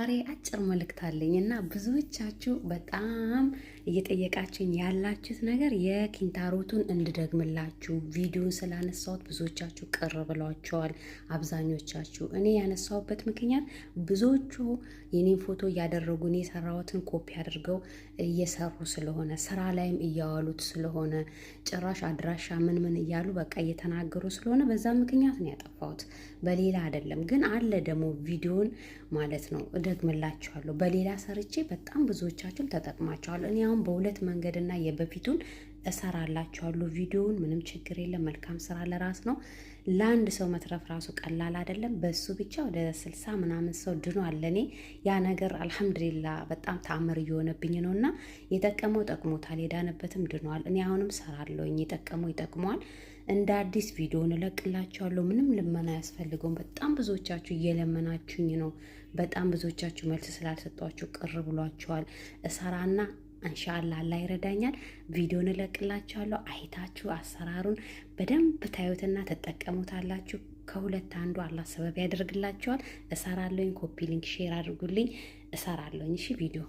ዛሬ አጭር መልእክት አለኝ እና ብዙዎቻችሁ በጣም እየጠየቃችሁኝ ያላችሁት ነገር የኪንታሮቱን እንድደግምላችሁ ቪዲዮን ስላነሳሁት ብዙዎቻችሁ ቅር ብሏቸዋል። አብዛኞቻችሁ እኔ ያነሳሁበት ምክንያት ብዙዎቹ የኔን ፎቶ እያደረጉ እኔ የሰራሁትን ኮፒ አድርገው እየሰሩ ስለሆነ ስራ ላይም እያዋሉት ስለሆነ ጭራሽ አድራሻ ምን እያሉ በቃ እየተናገሩ ስለሆነ በዛ ምክንያት ነው ያጠፋሁት፣ በሌላ አይደለም። ግን አለ ደግሞ ቪዲዮን ማለት ነው እደግምላችኋለሁ። በሌላ ሰርቼ በጣም ብዙዎቻችሁም ተጠቅማችኋል። እኔ አሁን በሁለት መንገድና የበፊቱን እሰራላችኋለሁ ቪዲዮውን። ምንም ችግር የለም። መልካም ስራ ለራስ ነው። ለአንድ ሰው መትረፍ ራሱ ቀላል አይደለም። በሱ ብቻ ወደ 60 ምናምን ሰው ድኗል። እኔ ያ ነገር አልሐምዱሊላ በጣም ተአምር እየሆነብኝ ነው እና የጠቀመው ጠቅሞታል፣ የዳነበትም ድኗል። እኔ አሁንም ሰራለሁኝ። የጠቀመው ይጠቅመዋል። እንደ አዲስ ቪዲዮን እለቅላችኋለሁ። ምንም ልመና አያስፈልገውም። በጣም ብዙዎቻችሁ እየለመናችሁኝ ነው። በጣም ብዙዎቻችሁ መልስ ስላልሰጧችሁ ቅር ብሏችኋል። እሰራና እንሻአላህ አላህ ይረዳኛል። ቪዲዮን እለቅላችኋለሁ። አይታችሁ አሰራሩን በደንብ ታዩትና ተጠቀሙታላችሁ። ከሁለት አንዱ አላህ ሰበብ ያደርግላችኋል። እሰራለሁኝ። ኮፒ ሊንክ ሼር አድርጉልኝ። እሰራለሁኝ። እሺ ቪዲዮ